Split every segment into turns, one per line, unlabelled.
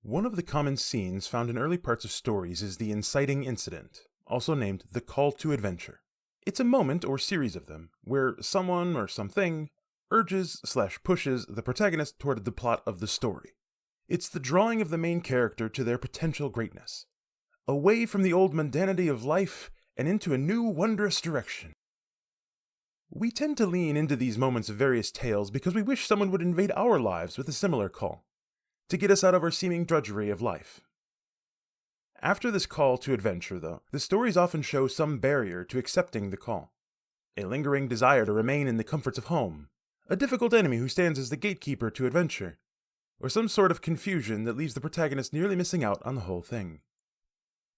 One of the common scenes found in early parts of stories is the inciting incident, also named the call to adventure. It's a moment or series of them where someone or something urges/pushes the protagonist toward the plot of the story. It's the drawing of the main character to their potential greatness, away from the old mundanity of life and into a new wondrous direction. We tend to lean into these moments of various tales because we wish someone would invade our lives with a similar call, to get us out of our seeming drudgery of life. After this call to adventure, though, the stories often show some barrier to accepting the call. A lingering desire to remain in the comforts of home, a difficult enemy who stands as the gatekeeper to adventure, or some sort of confusion that leaves the protagonist nearly missing out on the whole thing.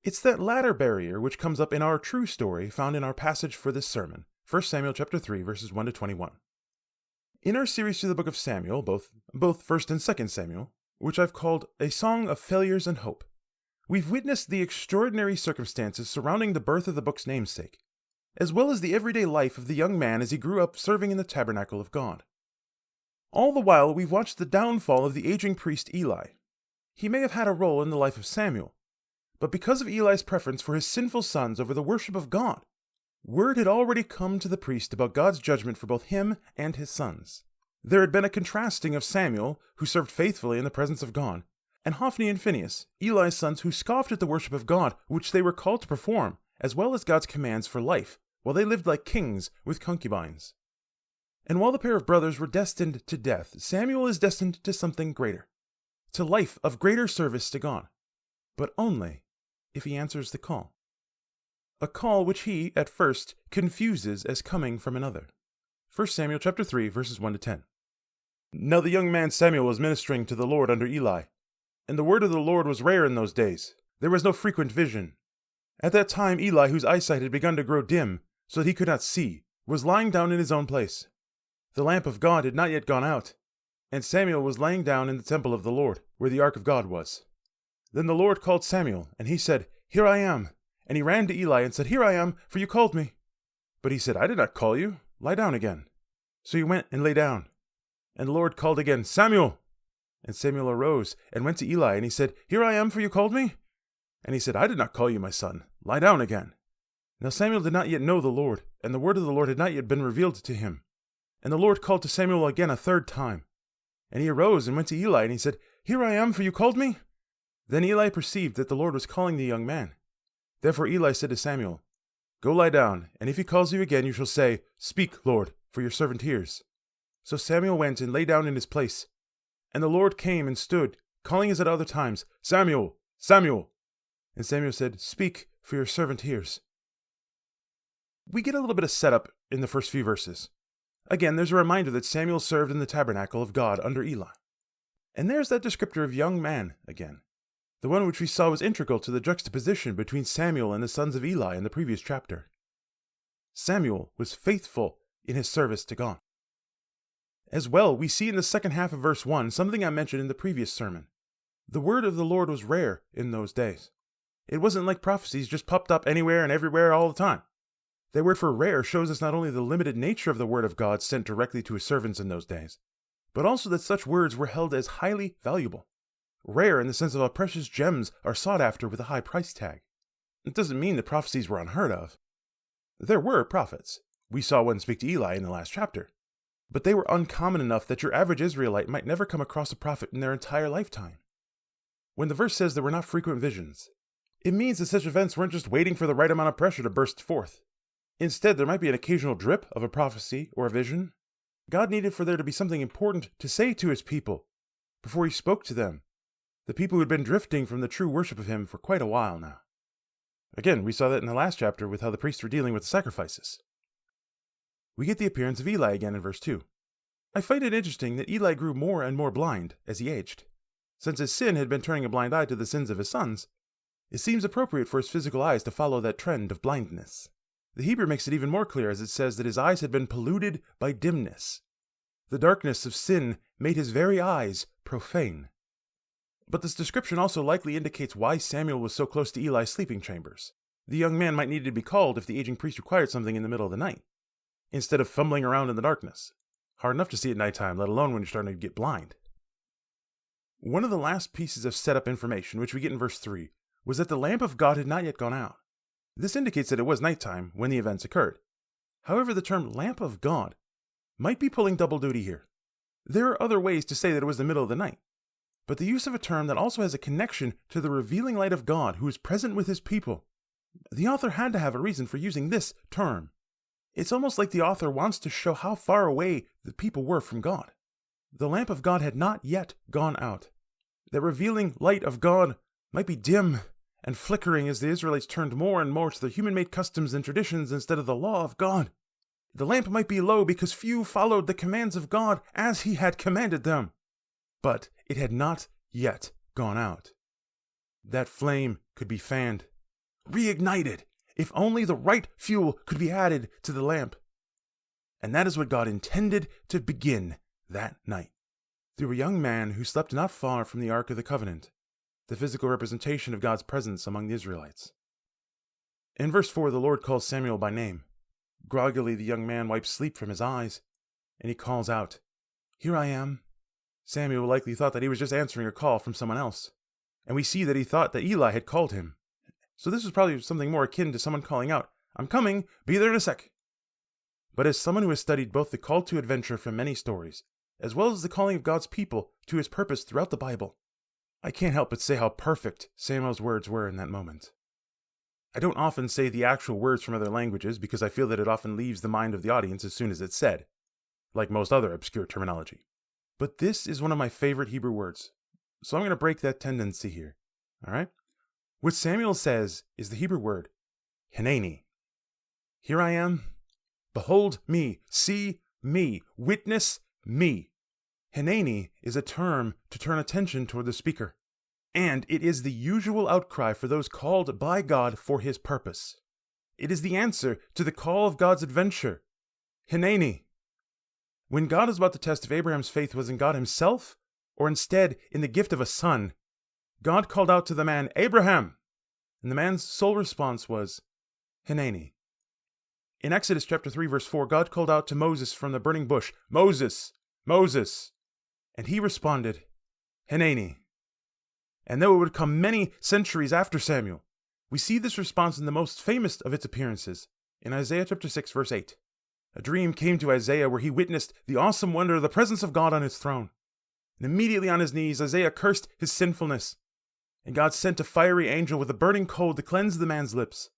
It's that latter barrier which comes up in our true story found in our passage for this sermon, 1 Samuel chapter 3, verses 1 to 21. In our series through the book of Samuel, both 1st and 2nd Samuel, which I've called A Song of Failures and Hope, we've witnessed the extraordinary circumstances surrounding the birth of the book's namesake, as well as the everyday life of the young man as he grew up serving in the tabernacle of God. All the while, we've watched the downfall of the aging priest Eli. He may have had a role in the life of Samuel, but because of Eli's preference for his sinful sons over the worship of God, word had already come to the priest about God's judgment for both him and his sons. There had been a contrasting of Samuel, who served faithfully in the presence of God, and Hophni and Phinehas, Eli's sons, who scoffed at the worship of God, which they were called to perform, as well as God's commands for life, while they lived like kings with concubines. And while the pair of brothers were destined to death, Samuel is destined to something greater, to life of greater service to God, but only if he answers the call. A call which he, at first, confuses as coming from another. 1 Samuel chapter 3, verses 1 to 10. Now the young man Samuel was ministering to the Lord under Eli, and the word of the Lord was rare in those days. There was no frequent vision. At that time Eli, whose eyesight had begun to grow dim, so that he could not see, was lying down in his own place. The lamp of God had not yet gone out, and Samuel was lying down in the temple of the Lord, where the ark of God was. Then the Lord called Samuel, and he said, "Here I am." And he ran to Eli and said, "Here I am, for you called me." But he said, "I did not call you. Lie down again." So he went and lay down. And the Lord called again, "Samuel." And Samuel arose and went to Eli, and he said, "Here I am, for you called me." And he said, "I did not call you, my son. Lie down again." Now Samuel did not yet know the Lord, and the word of the Lord had not yet been revealed to him. And the Lord called to Samuel again a third time. And he arose and went to Eli, and he said, "Here I am, for you called me." Then Eli perceived that the Lord was calling the young man. Therefore Eli said to Samuel, "Go lie down, and if he calls you again, you shall say, 'Speak, Lord, for your servant hears.'" So Samuel went and lay down in his place. And the Lord came and stood, calling as at other times, "Samuel, Samuel." And Samuel said, "Speak, for your servant hears." We get a little bit of setup in the first few verses. Again, there's a reminder that Samuel served in the tabernacle of God under Eli. And there's that descriptor of young man again, the one which we saw was integral to the juxtaposition between Samuel and the sons of Eli in the previous chapter. Samuel was faithful in his service to God. As well, we see in the second half of verse 1 something I mentioned in the previous sermon. The word of the Lord was rare in those days. It wasn't like prophecies just popped up anywhere and everywhere all the time. That word for rare shows us not only the limited nature of the word of God sent directly to his servants in those days, but also that such words were held as highly valuable. Rare in the sense of how precious gems are sought after with a high price tag. It doesn't mean that prophecies were unheard of. There were prophets. We saw one speak to Eli in the last chapter. But they were uncommon enough that your average Israelite might never come across a prophet in their entire lifetime. When the verse says there were not frequent visions, it means that such events weren't just waiting for the right amount of pressure to burst forth. Instead, there might be an occasional drip of a prophecy or a vision. God needed for there to be something important to say to his people before he spoke to them, the people who had been drifting from the true worship of him for quite a while now. Again, we saw that in the last chapter with how the priests were dealing with the sacrifices. We get the appearance of Eli again in verse 2. I find it interesting that Eli grew more and more blind as he aged. Since his sin had been turning a blind eye to the sins of his sons, it seems appropriate for his physical eyes to follow that trend of blindness. The Hebrew makes it even more clear as it says that his eyes had been polluted by dimness. The darkness of sin made his very eyes profane. But this description also likely indicates why Samuel was so close to Eli's sleeping chambers. The young man might need to be called if the aging priest required something in the middle of the night, instead of fumbling around in the darkness. Hard enough to see at nighttime, let alone when you're starting to get blind. One of the last pieces of setup information, which we get in verse 3, was that the lamp of God had not yet gone out. This indicates that it was nighttime when the events occurred. However, the term lamp of God might be pulling double duty here. There are other ways to say that it was the middle of the night, but the use of a term that also has a connection to the revealing light of God who is present with his people. The author had to have a reason for using this term. It's almost like the author wants to show how far away the people were from God. The lamp of God had not yet gone out. The revealing light of God might be dim and flickering as the Israelites turned more and more to their human-made customs and traditions instead of the law of God. The lamp might be low because few followed the commands of God as he had commanded them. But it had not yet gone out. That flame could be fanned, reignited, if only the right fuel could be added to the lamp. And that is what God intended to begin that night, through a young man who slept not far from the Ark of the Covenant, the physical representation of God's presence among the Israelites. In verse 4, the Lord calls Samuel by name. Groggily, the young man wipes sleep from his eyes, and he calls out, "Here I am." Samuel likely thought that he was just answering a call from someone else, and we see that he thought that Eli had called him. So this was probably something more akin to someone calling out, "I'm coming, be there in a sec." But as someone who has studied both the call to adventure from many stories, as well as the calling of God's people to his purpose throughout the Bible, I can't help but say how perfect Samuel's words were in that moment. I don't often say the actual words from other languages because I feel that it often leaves the mind of the audience as soon as it's said, like most other obscure terminology. But this is one of my favorite Hebrew words, so I'm going to break that tendency here. All right? What Samuel says is the Hebrew word, Hineni. Here I am. Behold me. See me. Witness me. Hineni is a term to turn attention toward the speaker, and it is the usual outcry for those called by God for his purpose. It is the answer to the call of God's adventure. Hineni. When God was about to test if Abraham's faith was in God himself, or instead in the gift of a son, God called out to the man, "Abraham!" And the man's sole response was, "Hineni." In Exodus chapter 3, verse 4, God called out to Moses from the burning bush, "Moses, Moses." And he responded, "Hineni." And though it would come many centuries after Samuel, we see this response in the most famous of its appearances, in Isaiah chapter 6, verse 8. A dream came to Isaiah where he witnessed the awesome wonder of the presence of God on his throne. And immediately on his knees, Isaiah cursed his sinfulness. And God sent a fiery angel with a burning coal to cleanse the man's lips.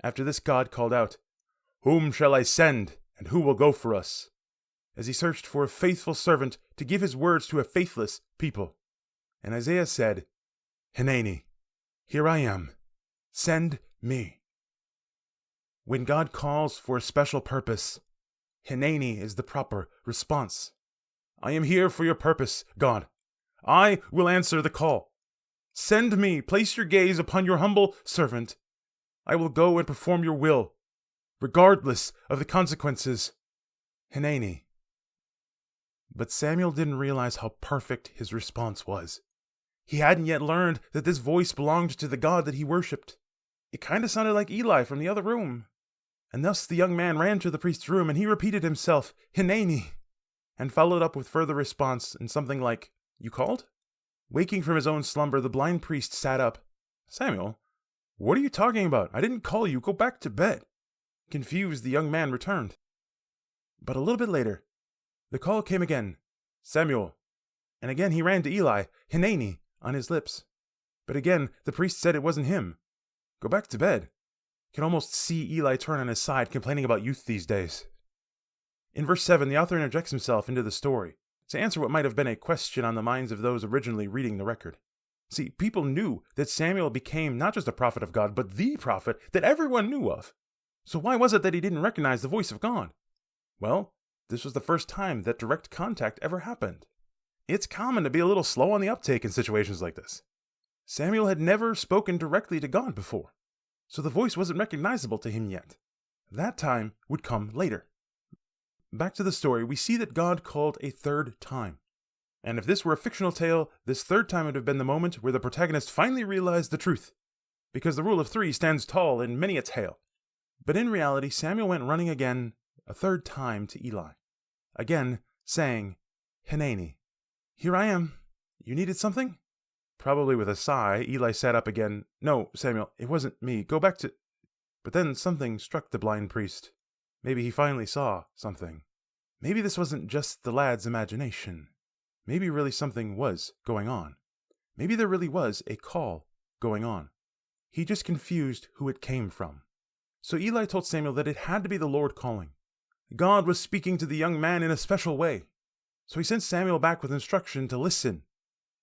After this, God called out, "Whom shall I send, and who will go for us?" As he searched for a faithful servant to give his words to a faithless people. And Isaiah said, "Hineni, here I am. Send me." When God calls for a special purpose, Hineni is the proper response. I am here for your purpose, God. I will answer the call. Send me, place your gaze upon your humble servant. I will go and perform your will, regardless of the consequences. Hineni. But Samuel didn't realize how perfect his response was. He hadn't yet learned that this voice belonged to the God that he worshipped. It kind of sounded like Eli from the other room. And thus the young man ran to the priest's room and he repeated himself, "Hineni," and followed up with further response in something like, "You called?" Waking from his own slumber, the blind priest sat up. "Samuel, what are you talking about? I didn't call you. Go back to bed." Confused, the young man returned. But a little bit later, the call came again, "Samuel." And again he ran to Eli, "Hineni," on his lips. But again, the priest said it wasn't him. "Go back to bed." Can almost see Eli turn on his side, complaining about youth these days. In verse 7, the author interjects himself into the story to answer what might have been a question on the minds of those originally reading the record. See, people knew that Samuel became not just a prophet of God, but the prophet that everyone knew of. So why was it that he didn't recognize the voice of God? Well, this was the first time that direct contact ever happened. It's common to be a little slow on the uptake in situations like this. Samuel had never spoken directly to God before, so the voice wasn't recognizable to him yet. That time would come later. Back to the story, we see that God called a third time. And if this were a fictional tale, this third time would have been the moment where the protagonist finally realized the truth, because the rule of 3 stands tall in many a tale. But in reality, Samuel went running again, a third time to Eli, again saying, "Hineni, here I am. You needed something? Probably with a sigh, Eli sat up again. No, Samuel, it wasn't me. Go back to... But then something struck the blind priest. Maybe he finally saw something. Maybe this wasn't just the lad's imagination. Maybe really something was going on. Maybe there really was a call going on. He just confused who it came from. So Eli told Samuel that it had to be the Lord calling. God was speaking to the young man in a special way. So he sent Samuel back with instruction to listen.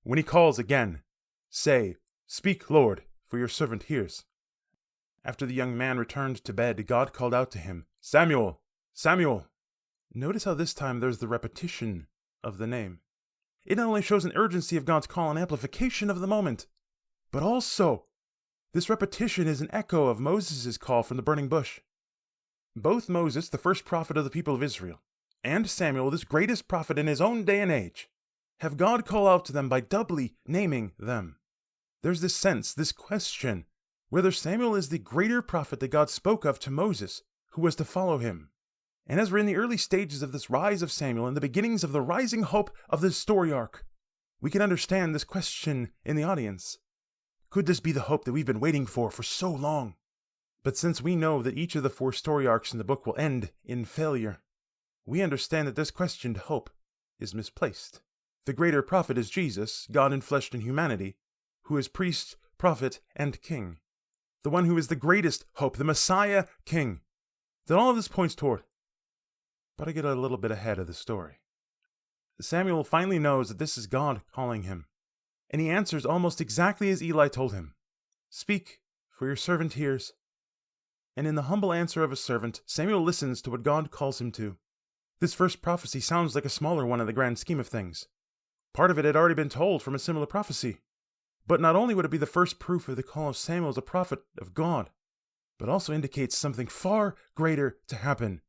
When he calls again, say, "Speak, Lord, for your servant hears." After the young man returned to bed, God called out to him, "Samuel! Samuel!" Notice how this time there's the repetition of the name. It not only shows an urgency of God's call and amplification of the moment, but also this repetition is an echo of Moses' call from the burning bush. Both Moses, the first prophet of the people of Israel, and Samuel, this greatest prophet in his own day and age, have God call out to them by doubly naming them. There's this sense, this question, whether Samuel is the greater prophet that God spoke of to Moses, who was to follow him. And as we're in the early stages of this rise of Samuel and the beginnings of the rising hope of this story arc, we can understand this question in the audience. Could this be the hope that we've been waiting for so long? But since we know that each of the 4 story arcs in the book will end in failure, we understand that this questioned hope is misplaced. The greater prophet is Jesus, God enfleshed in humanity, who is priest, prophet, and king. The one who is the greatest hope, the Messiah King, that all of this points toward. But I get a little bit ahead of the story. Samuel finally knows that this is God calling him, and he answers almost exactly as Eli told him. "Speak, for your servant hears." And in the humble answer of a servant, Samuel listens to what God calls him to. This first prophecy sounds like a smaller one in the grand scheme of things. Part of it had already been told from a similar prophecy. But not only would it be the first proof of the call of Samuel as a prophet of God, but also indicates something far greater to happen.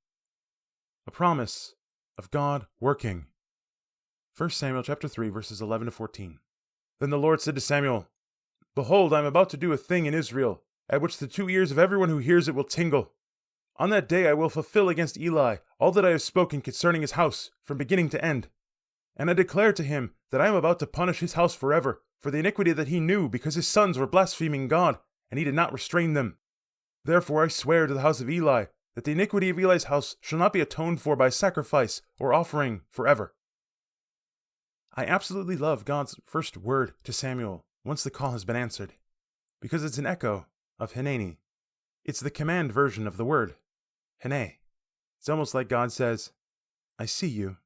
A promise of God working. 1 Samuel chapter 3, verses 11 to 14. Then the Lord said to Samuel, "Behold, I am about to do a thing in Israel, at which the 2 ears of everyone who hears it will tingle. On that day I will fulfill against Eli all that I have spoken concerning his house, from beginning to end. And I declare to him that I am about to punish his house forever, for the iniquity that he knew, because his sons were blaspheming God, and he did not restrain them. Therefore I swear to the house of Eli, that the iniquity of Eli's house shall not be atoned for by sacrifice or offering forever." I absolutely love God's first word to Samuel once the call has been answered, because it's an echo of Hineni. It's the command version of the word, Hene. It's almost like God says, "I see you.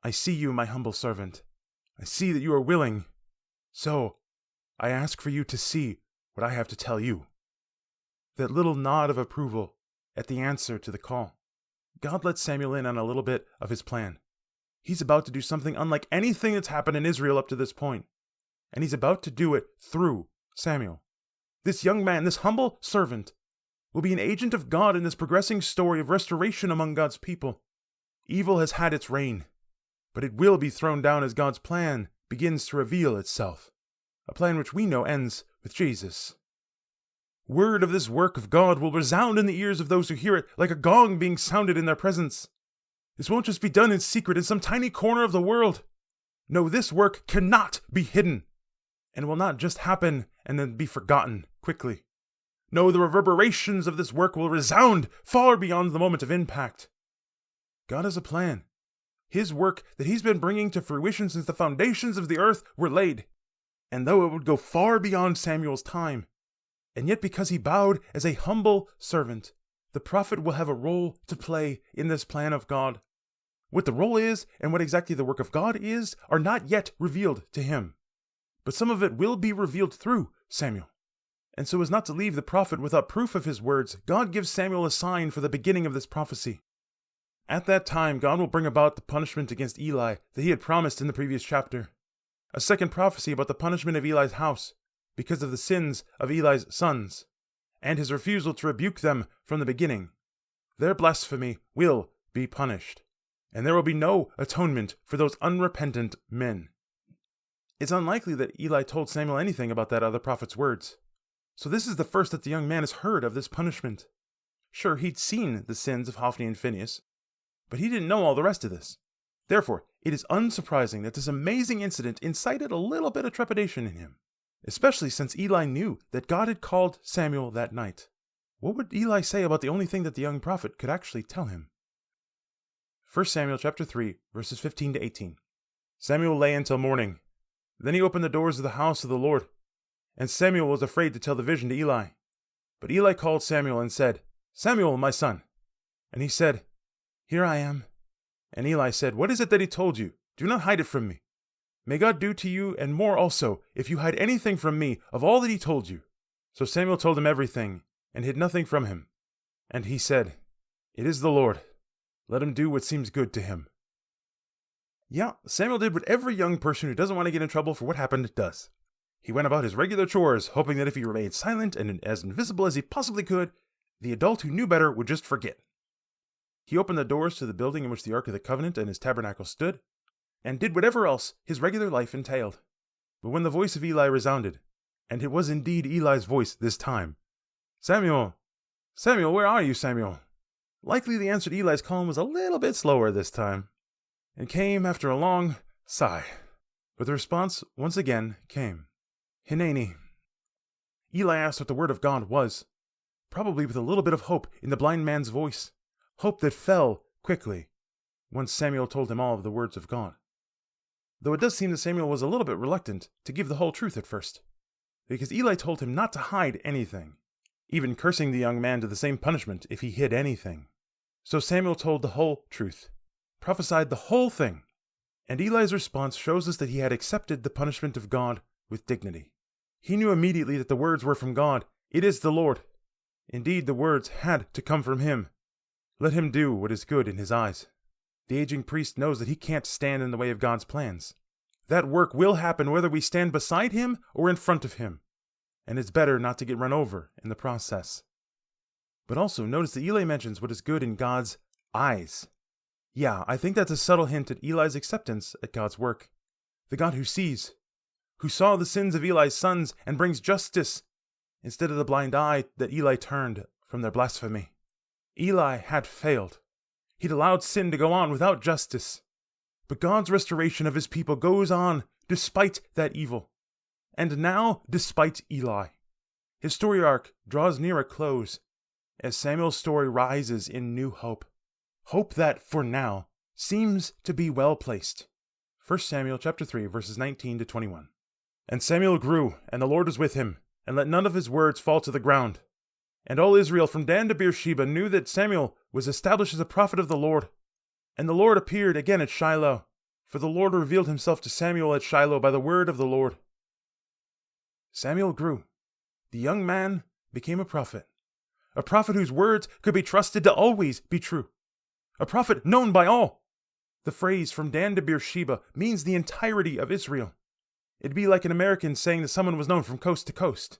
I see you, my humble servant. I see that you are willing. So, I ask for you to see what I have to tell you." That little nod of approval at the answer to the call. God lets Samuel in on a little bit of his plan. He's about to do something unlike anything that's happened in Israel up to this point. And he's about to do it through Samuel. This young man, this humble servant, will be an agent of God in this progressing story of restoration among God's people. Evil has had its reign, but it will be thrown down as God's plan begins to reveal itself. A plan which we know ends with Jesus. Word of this work of God will resound in the ears of those who hear it like a gong being sounded in their presence. This won't just be done in secret in some tiny corner of the world. No, this work cannot be hidden, and will not just happen and then be forgotten quickly. No, the reverberations of this work will resound far beyond the moment of impact. God has a plan. His work that he's been bringing to fruition since the foundations of the earth were laid. And though it would go far beyond Samuel's time, and yet because he bowed as a humble servant, the prophet will have a role to play in this plan of God. What the role is and what exactly the work of God is are not yet revealed to him. But some of it will be revealed through Samuel. And so as not to leave the prophet without proof of his words, God gives Samuel a sign for the beginning of this prophecy. At that time, God will bring about the punishment against Eli that he had promised in the previous chapter. A second prophecy about the punishment of Eli's house because of the sins of Eli's sons, and his refusal to rebuke them from the beginning. Their blasphemy will be punished, and there will be no atonement for those unrepentant men. It's unlikely that Eli told Samuel anything about that other prophet's words. So this is the first that the young man has heard of this punishment. Sure, he'd seen the sins of Hophni and Phinehas, but he didn't know all the rest of this. Therefore, It is unsurprising that this amazing incident incited a little bit of trepidation in him, especially since Eli knew that God had called Samuel that night. What would Eli say about the only thing that the young prophet could actually tell him? 1 Samuel chapter 3, verses 15 to 18. Samuel lay until morning. Then he opened the doors of the house of the Lord, and Samuel was afraid to tell the vision to Eli. But Eli called Samuel and said, "Samuel, my son." And he said, "Here I am." And Eli said, "What is it that he told you? Do not hide it from me. May God do to you and more also, if you hide anything from me of all that he told you." So Samuel told him everything, and hid nothing from him. And he said, "It is the Lord. Let him do what seems good to him." Yeah, Samuel did what every young person who doesn't want to get in trouble for what happened does. He went about his regular chores, hoping that if he remained silent and as invisible as he possibly could, the adult who knew better would just forget. He opened the doors to the building in which the Ark of the Covenant and his tabernacle stood, and did whatever else his regular life entailed. But when the voice of Eli resounded, and it was indeed Eli's voice this time, "Samuel! Samuel, where are you, Samuel?" Likely the answer to Eli's call was a little bit slower this time, and came after a long sigh. But the response once again came. "Hineni." Eli asked what the word of God was, probably with a little bit of hope in the blind man's voice, hope that fell quickly once Samuel told him all of the words of God. Though it does seem that Samuel was a little bit reluctant to give the whole truth at first, because Eli told him not to hide anything, even cursing the young man to the same punishment if he hid anything. So Samuel told the whole truth, prophesied the whole thing, and Eli's response shows us that he had accepted the punishment of God with dignity. He knew immediately that the words were from God. It is the Lord. Indeed, the words had to come from him. Let him do what is good in his eyes. The aging priest knows that he can't stand in the way of God's plans. That work will happen whether we stand beside him or in front of him, and it's better not to get run over in the process. But also notice that Eli mentions what is good in God's eyes. Yeah, I think that's a subtle hint at Eli's acceptance at God's work. The God who sees, who saw the sins of Eli's sons and brings justice instead of the blind eye that Eli turned from their blasphemy. Eli had failed. He'd allowed sin to go on without justice. But God's restoration of his people goes on despite that evil. And now, despite Eli. His story arc draws near a close as Samuel's story rises in new hope. Hope that, for now, seems to be well placed. 1 Samuel chapter 3, verses 19 to 21. And Samuel grew, and the Lord was with him, and let none of his words fall to the ground. And all Israel from Dan to Beersheba knew that Samuel was established as a prophet of the Lord. And the Lord appeared again at Shiloh, for the Lord revealed himself to Samuel at Shiloh by the word of the Lord. Samuel grew. The young man became a prophet whose words could be trusted to always be true, a prophet known by all. The phrase "from Dan to Beersheba" means the entirety of Israel. It'd be like an American saying that someone was known from coast to coast.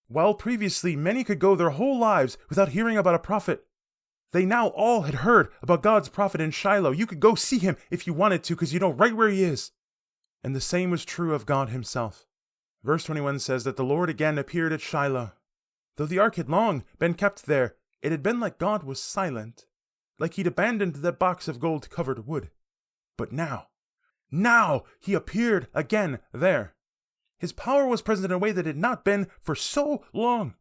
While previously many could go their whole lives without hearing about a prophet, they now all had heard about God's prophet in Shiloh. You could go see him if you wanted to, because you know right where he is. And the same was true of God himself. Verse 21 says that the Lord again appeared at Shiloh. Though the ark had long been kept there, it had been like God was silent, like he'd abandoned that box of gold-covered wood. But now he appeared again there. His power was present in a way that had not been for so long.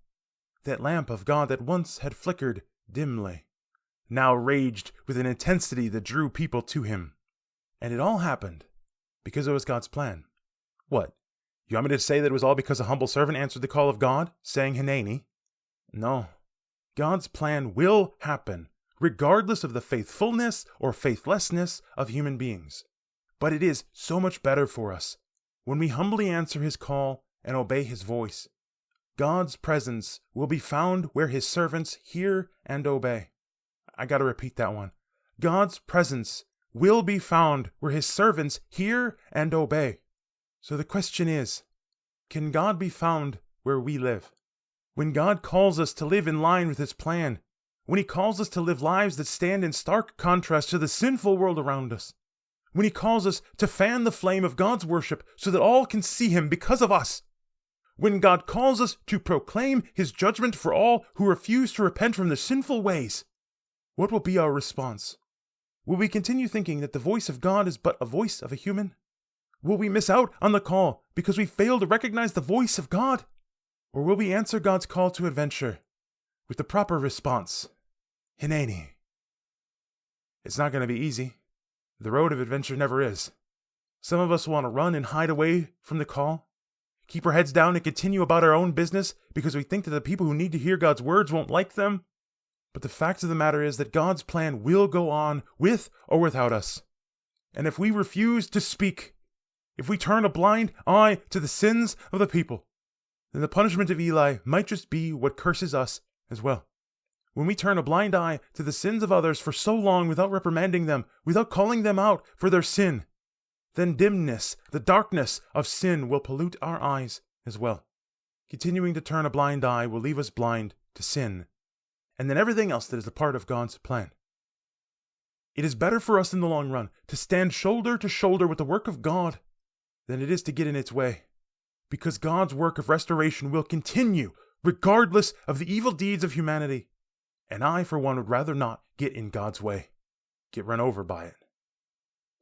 That lamp of God that once had flickered dimly now raged with an intensity that drew people to him. And it all happened because it was God's plan. What? You want me to say that it was all because a humble servant answered the call of God, saying Hineni? No. God's plan will happen, regardless of the faithfulness or faithlessness of human beings. But it is so much better for us when we humbly answer his call and obey his voice. God's presence will be found where his servants hear and obey. I gotta repeat that one. God's presence will be found where his servants hear and obey. So the question is, can God be found where we live? When God calls us to live in line with his plan, when he calls us to live lives that stand in stark contrast to the sinful world around us, when he calls us to fan the flame of God's worship so that all can see him because of us, when God calls us to proclaim his judgment for all who refuse to repent from their sinful ways, what will be our response? Will we continue thinking that the voice of God is but a voice of a human? Will we miss out on the call because we fail to recognize the voice of God? Or will we answer God's call to adventure with the proper response? Hineni. It's not going to be easy. The road of adventure never is. Some of us want to run and hide away from the call, keep our heads down and continue about our own business because we think that the people who need to hear God's words won't like them. But the fact of the matter is that God's plan will go on with or without us. And if we refuse to speak, if we turn a blind eye to the sins of the people, then the punishment of Eli might just be what curses us as well. When we turn a blind eye to the sins of others for so long without reprimanding them, without calling them out for their sin, then dimness, the darkness of sin will pollute our eyes as well. Continuing to turn a blind eye will leave us blind to sin, and then everything else that is a part of God's plan. It is better for us in the long run to stand shoulder to shoulder with the work of God than it is to get in its way, because God's work of restoration will continue regardless of the evil deeds of humanity. And I, for one, would rather not get in God's way, get run over by it.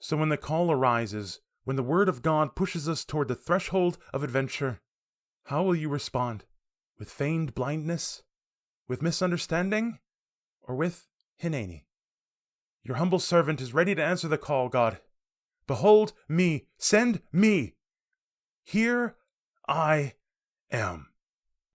So when the call arises, when the word of God pushes us toward the threshold of adventure, how will you respond? With feigned blindness? With misunderstanding? Or with Hineni? Your humble servant is ready to answer the call, God. Behold me, send me. Here I am.